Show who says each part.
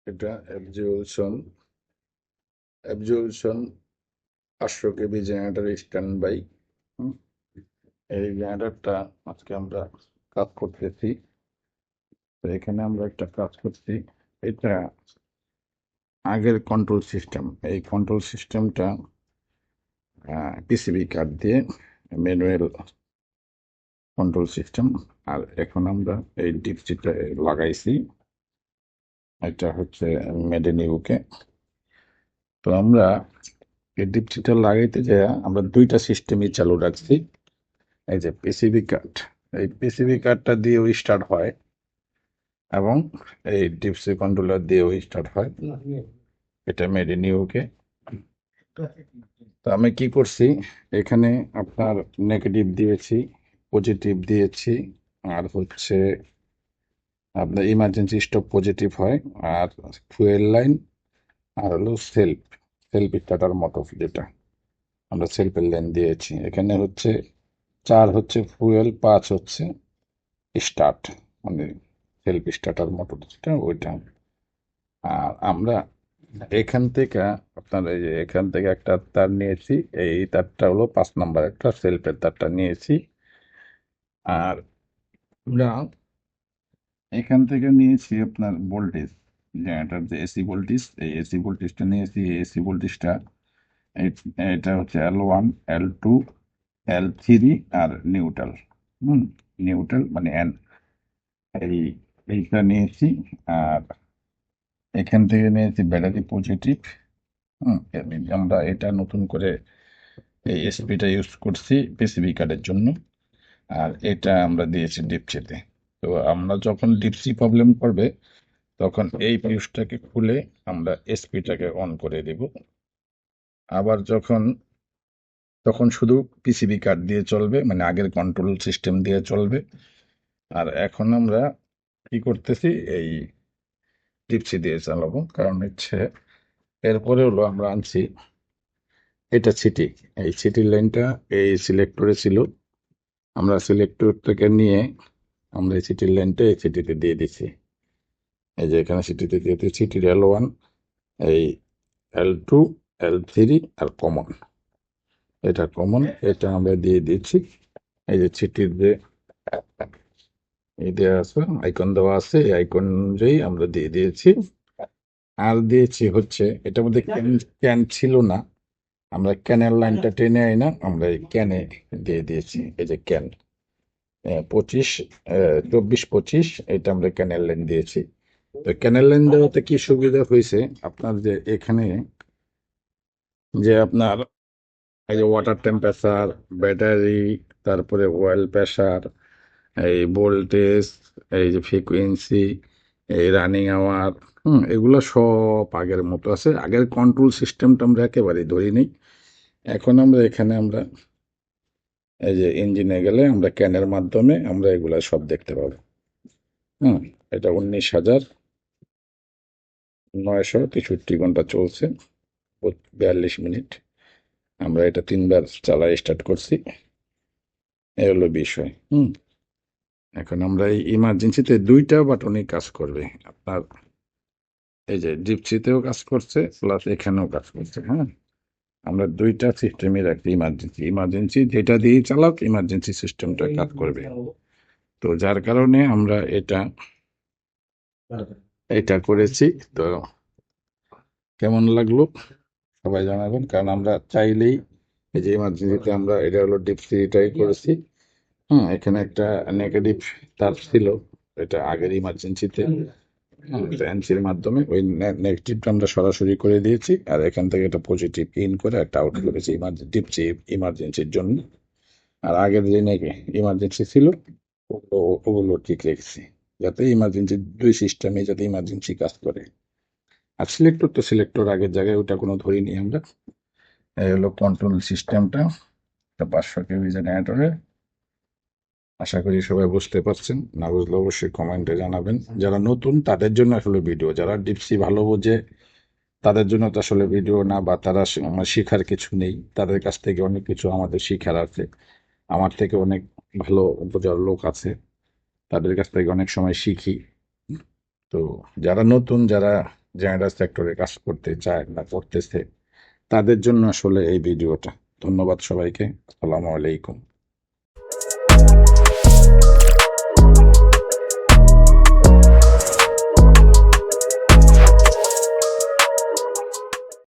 Speaker 1: এটা অ্যাবজুলশন 500 কেবি generator stand by. এই জেনারেটরটা আজকে আমরা কাজ করতেছি। তো এখানে আমরা একটা কাজ করছি। এটা আগের কন্ট্রোল সিস্টেম। এই কন্ট্রোল সিস্টেমটা পিসিবি কার্ড দিয়ে ম্যানুয়াল কন্ট্রোল সিস্টেম। আর এখন আমরা এই ডিপসিটা লাগাইছি। এটা হচ্ছে মেড ইন ইউকে। তো আমরা এই ডিপসিটা লাগাইতে যায় আমরা দুইটা সিস্টেমই চালু রাখছি। এই যে পিসিবি কার্ড, এই পিসিবি কার্ডটা দিয়েও স্টার্ট হয় এবং এই ডিপসি কন্ট্রোলার দিয়েও স্টার্ট হয়। এটা মেড ইন ইউকে। তো আমি কি করছি, এখানে আপনার নেগেটিভ দিয়েছি, পজিটিভ দিয়েছি, আর হচ্ছে আপনার ইমার্জেন্সি স্টপ পজিটিভ হয়, আর ফুয়েল লাইন, আর হলো সেলফ স্টার্টার মোটর, যেটা আমরা সেলফের লাইন দিয়েছি। এখানে হচ্ছে 4 হচ্ছে ফুয়েল, 5 হচ্ছে স্টার্ট, মানে সেলফ স্টার্টার মোটর যেটা ওইটা। আর আমরা এখান থেকে আপনার এই যে এখান থেকে একটা তার নিয়েছি, এই তারটা হলো 5 নম্বর একটা সেলফের তারটা নিয়েছি। আর আমরা এখান থেকে নিয়েছি আপনার ভোল্টেজ, জেনারেটর যে এসি ভোল্টেজ, এই এসি ভোল্টেজটা নিয়েছি। এই এসি ভোল্টেজটা এটা হচ্ছে L1, L2, L3 আর নিউট্রাল। নিউট্রাল মানে এই এইটা নিয়েছি। আর এখান থেকে নিয়েছি ব্যাটারি পজিটিভ। আমরা এটা নতুন করে এই এসপিটা ইউজ করছি পিসিবি কার্ডের জন্য। আর এটা আমরা দিয়েছি ডিপসিতে। তো আমরা যখন ডিপসি প্রবলেম করবে তখন এই ফিউজটাকে খুলে আমরা এসপিটাকে অন করে দেব। আবার তখন শুধু পিসিবি কার্ড দিয়ে চলবে, মানে আগের কন্ট্রোল সিস্টেম দিয়ে চলবে। আর এখন আমরা কি করতেছি, এই ডিপসি দিয়ে চালাবো। কারণ হচ্ছে এরপরে হলো আমরা আনছি এটা সিটি। এই সিটির লাইনটা এই সিলেক্টরে ছিল, আমরা সিলেক্টর থেকে নিয়ে আমরা এই সিটির লাইনটা এই সিটিতে দিয়ে দিচ্ছি। এই যে এখানে সিটিতে দিয়ে দিচ্ছি, সিটির L1, এই L2, L3 আর কমন, এটা কমন, এটা আমরা দিয়ে দিচ্ছি। এই যে সিটির যে এই দেওয়া আছে, আইকন দেওয়া আছে, এই আইকন অনুযায়ী আমরা দিয়ে দিয়েছি। আর দিয়েছি হচ্ছে এটার মধ্যে ক্যান ছিল না, আমরা ক্যানের লাইনটা টেনে আই না, আমরা এই ক্যানে দিয়ে দিয়েছি। এই যে ক্যান 24 এটা আমরা ক্যানেল লাইন দিয়েছি। তো ক্যানেল লাইন দেওয়াতে কি সুবিধা হয়েছে আপনার, যে এখানে যে আপনার এই যে ওয়াটার টেম্পারেচার, ব্যাটারি, তারপরে অয়েল প্রেশার, এই ভোল্টেজ, এই যে ফ্রিকুয়েন্সি, এই রানিং আওয়ার, এগুলো সব আগের মতো আছে। আগের কন্ট্রোল সিস্টেমটা আমরা একেবারেই ধরি নেই। এখন আমরা এখানে আমরা এই যে ইঞ্জিনে গেলে আমরা ক্যানের মাধ্যমে আমরা এগুলা সব দেখতে পাবো। এটা 19,963 ঘন্টা চলছে, 42 মিনিট। আমরা এটা 3বার চালাই স্টার্ট করছি। এই হলো বিষয়। এখন আমরা এই ইমার্জেন্সিতে 2টা বাটনই কাজ করবে আপনার, এই যে ডিপসিতেও কাজ করছে প্লাস এখানেও কাজ করছে। আমরা 2টা সিস্টেমই রাখছি। ইমার্জেন্সি যেটা দিয়ে চালাক, ইমার্জেন্সি সিস্টেমটা কাজ করবে। তো যার কারণে আমরা এটা করেছি। তো কেমন লাগলো সবাই জানাবেন, কারণ আমরা চাইলেই এই যে ইমার্জেন্সিতে আমরা এটা হলো ডিপসিটাই করেছি। এখানে একটা নেগেটিভ তার ছিল, এটা আগের ইমার্জেন্সিতে এনসির মাধ্যমে ওই নেগেটিভটা আমরা সরাসরি করে দিয়েছি। আর এখান থেকে একটা পজিটিভ ইন করে একটা আউট করেছি ডিপসি ইমার্জেন্সির জন্য। আর আগের যে ইমার্জেন্সি ছিল ওগুলো ঠিক রেখেছি, যাতে ইমার্জেন্সি 2 সিস্টেমে যাতে ইমার্জেন্সি কাজ করে। আর সিলেক্টর আগের জায়গায় ওটা কোনো ধরিনি আমরা। এই হলো কন্ট্রোল সিস্টেমটা 500 কেবি জেনারেটরে। আশা করি সবাই বুঝতে পারছেন, না বুঝলে অবশ্যই কমেন্টে জানাবেন। যারা নতুন তাদের জন্য আসলে ভিডিও, যারা ডিপসি ভালো বোঝে তাদের জন্য তো আসলে ভিডিও না, বা তারা শেখার কিছু নেই, তাদের কাছ থেকে অনেক কিছু আমাদের শিখার আছে। আমার থেকে অনেক ভালো বোঝার লোক আছে, তাদের কাছ থেকে অনেক সময় শিখি। তো যারা নতুন, যারা জেনারেল সেক্টরে কাজ করতে চায় না করতেছে, তাদের জন্য আসলে এই ভিডিওটা। ধন্যবাদ সবাইকে। আসসালামু আলাইকুম।